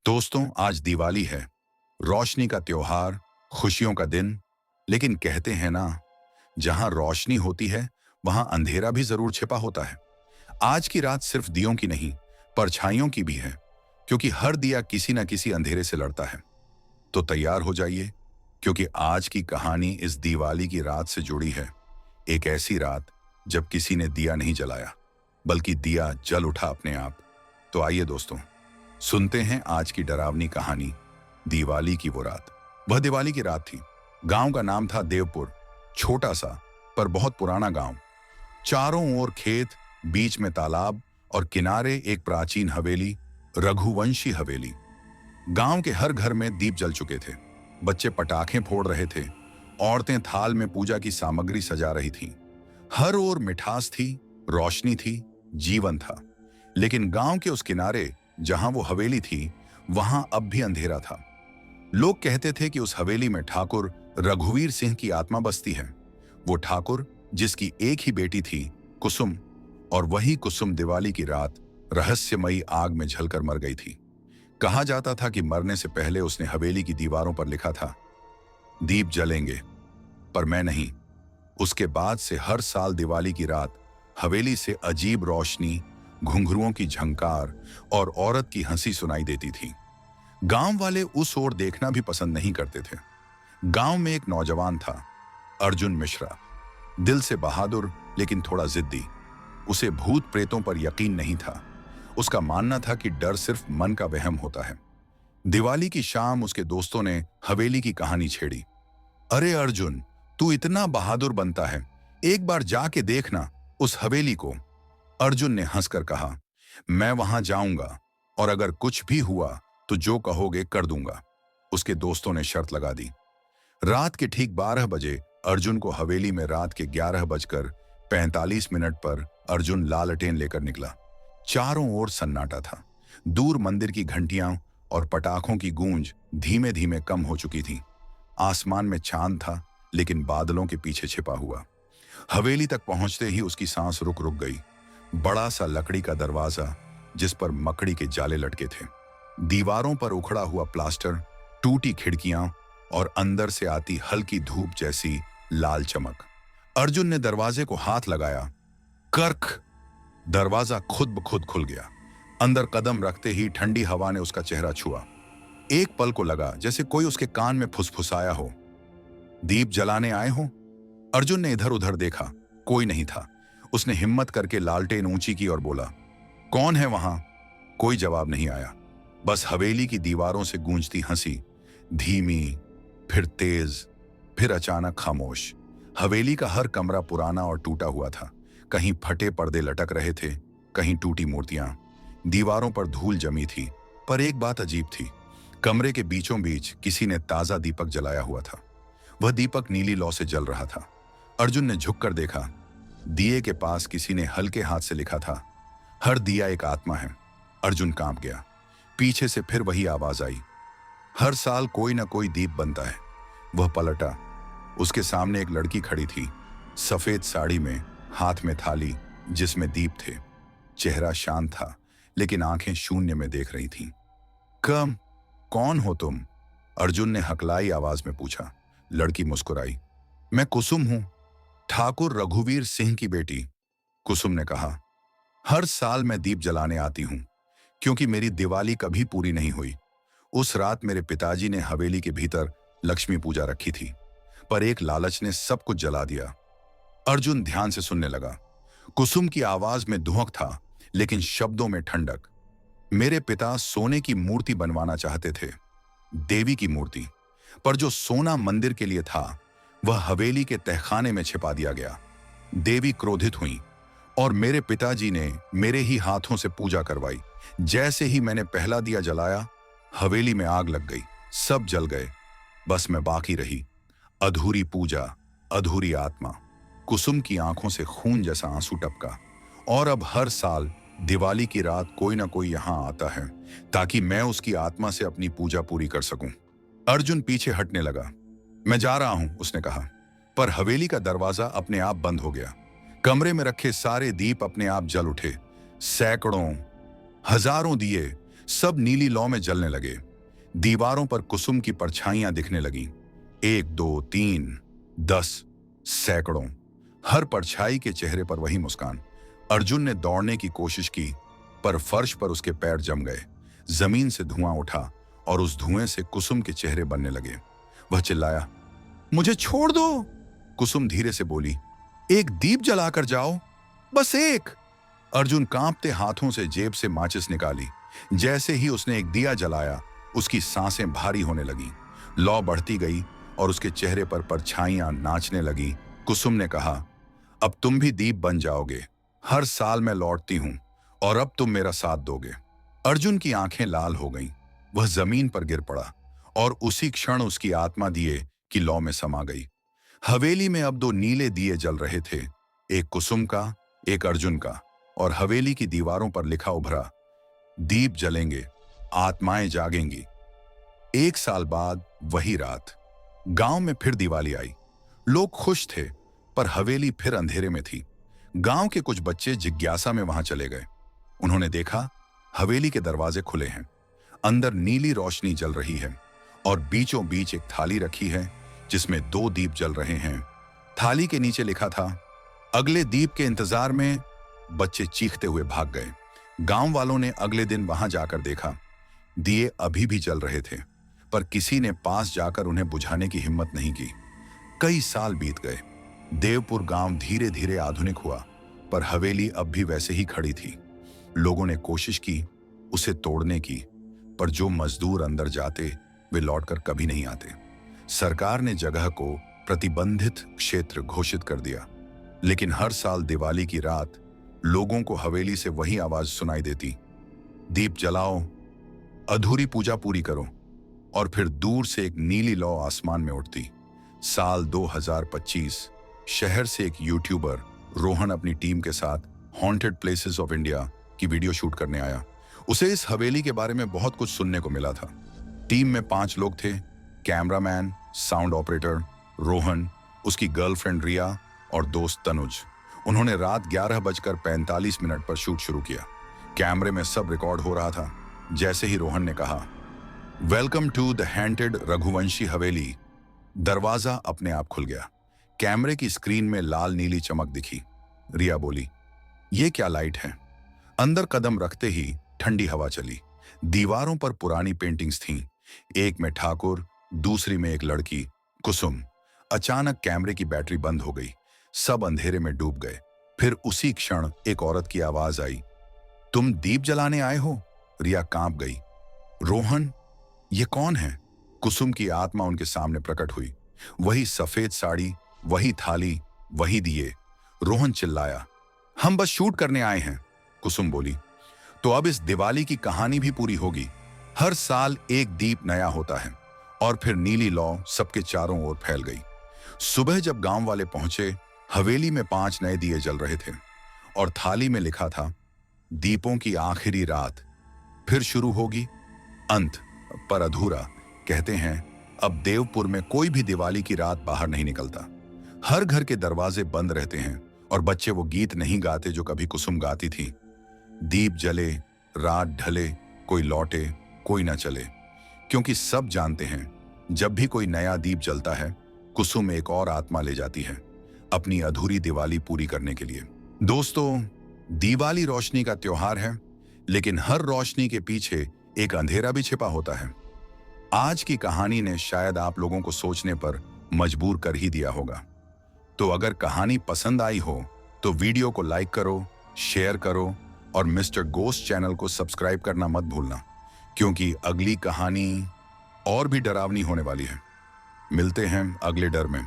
दोस्तों, आज दिवाली है। रोशनी का त्योहार, खुशियों का दिन। लेकिन कहते हैं ना, जहां रोशनी होती है वहां अंधेरा भी जरूर छिपा होता है। आज की रात सिर्फ दियों की नहीं, परछाइयों की भी है, क्योंकि हर दिया किसी न किसी अंधेरे से लड़ता है। तो तैयार हो जाइए, क्योंकि आज की कहानी इस दिवाली की रात से जुड़ी है। एक ऐसी रात जब किसी ने दिया नहीं जलाया, बल्कि दिया जल उठा अपने आप। तो आइए दोस्तों, सुनते हैं आज की डरावनी कहानी, दिवाली की वो रात। वह दिवाली की रात थी। गांव का नाम था देवपुर। छोटा सा पर बहुत पुराना गांव। चारों ओर खेत, बीच में तालाब और किनारे एक प्राचीन हवेली, रघुवंशी हवेली। गांव के हर घर में दीप जल चुके थे। बच्चे पटाखे फोड़ रहे थे। औरतें थाल में पूजा की सामग्री सजा रही थीं। हर ओर मिठास थी, रोशनी थी, जीवन था। लेकिन गांव के उस किनारे जहां वो हवेली थी, वहां अब भी अंधेरा था। लोग कहते थे कि उस हवेली में ठाकुर रघुवीर सिंह की आत्मा बसती है। वो ठाकुर जिसकी एक ही बेटी थी, कुसुम, और वही कुसुम दिवाली की रात रहस्यमयी आग में जलकर मर गई थी। कहा जाता था कि मरने से पहले उसने हवेली की दीवारों पर लिखा था, दीप जलेंगे पर मैं नहीं। उसके बाद से हर साल दिवाली की रात हवेली से अजीब रोशनी, घुंघरुओं की झंकार और औरत की हंसी सुनाई देती थी। गांव वाले उस ओर देखना भी पसंद नहीं करते थे। गांव में एक नौजवान था, अर्जुन मिश्रा। दिल से बहादुर, लेकिन थोड़ा जिद्दी। उसे भूत प्रेतों पर यकीन नहीं था। उसका मानना था कि डर सिर्फ मन का वहम होता है। दिवाली की शाम उसके दोस्तों ने हवेली की कहानी छेड़ी। अरे अर्जुन, तू इतना बहादुर बनता है, एक बार जाके देखना उस हवेली को। अर्जुन ने हंसकर कहा, मैं वहां जाऊंगा, और अगर कुछ भी हुआ तो जो कहोगे कर दूंगा। उसके दोस्तों ने शर्त लगा दी। रात के ठीक 12 बजे अर्जुन को हवेली में रात के 11 बजकर 45 मिनट पर अर्जुन लालटेन लेकर निकला। चारों ओर सन्नाटा था। दूर मंदिर की घंटियां और पटाखों की गूंज धीमे धीमे कम हो चुकी थी। आसमान में चांद था, लेकिन बादलों के पीछे छिपा हुआ। हवेली तक पहुंचते ही उसकी सांस रुक रुक गई। बड़ा सा लकड़ी का दरवाजा, जिस पर मकड़ी के जाले लटके थे, दीवारों पर उखड़ा हुआ प्लास्टर, टूटी खिड़कियां और अंदर से आती हल्की धूप जैसी लाल चमक। अर्जुन ने दरवाजे को हाथ लगाया। कर्क! दरवाजा खुद ब खुद खुल गया। अंदर कदम रखते ही ठंडी हवा ने उसका चेहरा छुआ। एक पल को लगा जैसे कोई उसके कान में फुसफुसाया हो, दीप जलाने आए हो? अर्जुन ने इधर उधर देखा, कोई नहीं था। उसने हिम्मत करके लालटेन ऊंची की और बोला, कौन है वहां? कोई जवाब नहीं आया। बस हवेली की दीवारों से गूंजती हंसी, धीमी, फिर तेज, फिर अचानक खामोश। हवेली का हर कमरा पुराना और टूटा हुआ था। कहीं फटे पर्दे लटक रहे थे, कहीं टूटी मूर्तियां। दीवारों पर धूल जमी थी। पर एक बात अजीब थी, कमरे के बीचों बीच किसी ने ताजा दीपक जलाया हुआ था। वह दीपक नीली लौ से जल रहा था। अर्जुन ने झुककर देखा। दिए के पास किसी ने हल्के हाथ से लिखा था, हर दिया एक आत्मा है। अर्जुन कांप गया। पीछे से फिर वही आवाज आई, हर साल कोई ना कोई दीप बनता है। वह पलटा। उसके सामने एक लड़की खड़ी थी, सफेद साड़ी में, हाथ में थाली जिसमें दीप थे। चेहरा शांत था, लेकिन आंखें शून्य में देख रही थीं। कौन हो तुम? अर्जुन ने हकलाई आवाज में पूछा। लड़की मुस्कुराई। मैं कुसुम हूं, ठाकुर रघुवीर सिंह की बेटी। कुसुम ने कहा, हर साल मैं दीप जलाने आती हूं, क्योंकि मेरी दिवाली कभी पूरी नहीं हुई। उस रात मेरे पिताजी ने हवेली के भीतर लक्ष्मी पूजा रखी थी, पर एक लालच ने सब कुछ जला दिया। अर्जुन ध्यान से सुनने लगा। कुसुम की आवाज में धुआं था, लेकिन शब्दों में ठंडक। मेरे पिता सोने की मूर्ति बनवाना चाहते थे, देवी की मूर्ति, पर जो सोना मंदिर के लिए था वह हवेली के तहखाने में छिपा दिया गया। देवी क्रोधित हुई और मेरे पिताजी ने मेरे ही हाथों से पूजा करवाई। जैसे ही मैंने पहला दिया जलाया, हवेली में आग लग गई। सब जल गए, बस मैं बाकी रही। अधूरी पूजा, अधूरी आत्मा। कुसुम की आंखों से खून जैसा आंसू टपका। और अब हर साल दिवाली की रात कोई ना कोई यहां आता है, ताकि मैं उसकी आत्मा से अपनी पूजा पूरी कर सकूं। अर्जुन पीछे हटने लगा। मैं जा रहा हूं, उसने कहा। पर हवेली का दरवाजा अपने आप बंद हो गया। कमरे में रखे सारे दीप अपने आप जल उठे। सैकड़ों, हजारों दिए सब नीली लौ में जलने लगे। दीवारों पर कुसुम की परछाइयां दिखने लगीं। 1, 2, 3, 10, सैकड़ों। हर परछाई के चेहरे पर वही मुस्कान। अर्जुन ने दौड़ने की कोशिश की, पर फर्श पर उसके पैर जम गए। जमीन से धुआं उठा और उस धुएं से कुसुम के चेहरे बनने लगे। वह चिल्लाया, मुझे छोड़ दो। कुसुम धीरे से बोली, एक दीप जलाकर जाओ, बस एक। अर्जुन कांपते हाथों से जेब से माचिस निकाली। जैसे ही उसने एक दिया जलाया, उसकी सांसें भारी होने लगीं। लौ बढ़ती गई और उसके चेहरे पर परछाइयां नाचने लगी। कुसुम ने कहा, अब तुम भी दीप बन जाओगे। हर साल मैं लौटती हूं और अब तुम मेरा साथ दोगे। अर्जुन की आंखें लाल हो गईं। वह जमीन पर गिर पड़ा और उसी क्षण उसकी आत्मा दिए की लौ में समा गई। हवेली में अब 2 नीले दिए जल रहे थे, एक कुसुम का, एक अर्जुन का, और हवेली की दीवारों पर लिखा उभरा, दीप जलेंगे, आत्माएं जागेंगी। 1 साल बाद वही रात गांव में फिर दिवाली आई। लोग खुश थे, पर हवेली फिर अंधेरे में थी। गांव के कुछ बच्चे जिज्ञासा में वहां चले गए। उन्होंने देखा, हवेली के दरवाजे खुले हैं, अंदर नीली रोशनी जल रही है और बीचों बीच एक थाली रखी है जिसमें 2 दीप जल रहे हैं। थाली के नीचे लिखा था, अगले दीप के इंतजार में। बच्चे चीखते हुए भाग गए। गांव वालों ने अगले दिन वहां जाकर देखा, दिए अभी भी जल रहे थे, पर किसी ने पास जाकर उन्हें बुझाने की हिम्मत नहीं की। कई साल बीत गए। देवपुर गांव धीरे धीरे आधुनिक हुआ, पर हवेली अब भी वैसे ही खड़ी थी। लोगों ने कोशिश की उसे तोड़ने की, पर जो मजदूर अंदर जाते वे लौटकर कभी नहीं आते। सरकार ने जगह को प्रतिबंधित क्षेत्र घोषित कर दिया, लेकिन हर साल दिवाली की रात लोगों को हवेली से वही आवाज सुनाई देती, दीप जलाओ, अधूरी पूजा पूरी करो। और फिर दूर से एक नीली लौ आसमान में उठती। साल 2025 शहर से एक यूट्यूबर रोहन अपनी टीम के साथ हॉन्टेड प्लेसेस ऑफ इंडिया की वीडियो शूट करने आया। उसे इस हवेली के बारे में बहुत कुछ सुनने को मिला था। टीम में 5 लोग थे, कैमरामैन, साउंड ऑपरेटर, रोहन, उसकी गर्लफ्रेंड रिया और दोस्त तनुज। उन्होंने रात 11:45 पर शूट शुरू किया। कैमरे में सब रिकॉर्ड हो रहा था। जैसे ही रोहन ने कहा, वेलकम टू द हैंटेड रघुवंशी हवेली, दरवाजा अपने आप खुल गया। कैमरे की स्क्रीन में लाल नीली चमक दिखी। रिया बोली, ये क्या लाइट है? अंदर कदम रखते ही ठंडी हवा चली। दीवारों पर पुरानी पेंटिंग्स थीं, एक में ठाकुर, दूसरी में एक लड़की, कुसुम। अचानक कैमरे की बैटरी बंद हो गई। सब अंधेरे में डूब गए। फिर उसी क्षण एक औरत की आवाज आई, तुम दीप जलाने आए हो? रिया कांप गई। रोहन, ये कौन है? कुसुम की आत्मा उनके सामने प्रकट हुई। वही सफेद साड़ी, वही थाली, वही दिए। रोहन चिल्लाया, हम बस शूट करने आए हैं। कुसुम बोली, तो अब इस दिवाली की कहानी भी पूरी होगी। हर साल एक दीप नया होता है। और फिर नीली लौ सबके चारों ओर फैल गई। सुबह जब गांव वाले पहुंचे, हवेली में 5 नए दिए जल रहे थे और थाली में लिखा था, दीपों की आखिरी रात फिर शुरू होगी, अंत पर अधूरा। कहते हैं, अब देवपुर में कोई भी दिवाली की रात बाहर नहीं निकलता। हर घर के दरवाजे बंद रहते हैं और बच्चे वो गीत नहीं गाते जो कभी कुसुम गाती थी। दीप जले, रात ढले, कोई लौटे, कोई ना चले। क्योंकि सब जानते हैं, जब भी कोई नया दीप जलता है, कुसुम एक और आत्मा ले जाती है अपनी अधूरी दिवाली पूरी करने के लिए। दोस्तों, दिवाली रोशनी का त्योहार है, लेकिन हर रोशनी के पीछे एक अंधेरा भी छिपा होता है। आज की कहानी ने शायद आप लोगों को सोचने पर मजबूर कर ही दिया होगा। तो अगर कहानी पसंद आई हो तो वीडियो को लाइक करो, शेयर करो और मिस्टर गोस्ट चैनल को सब्सक्राइब करना मत भूलना, क्योंकि अगली कहानी और भी डरावनी होने वाली है। मिलते हैं अगले डर में।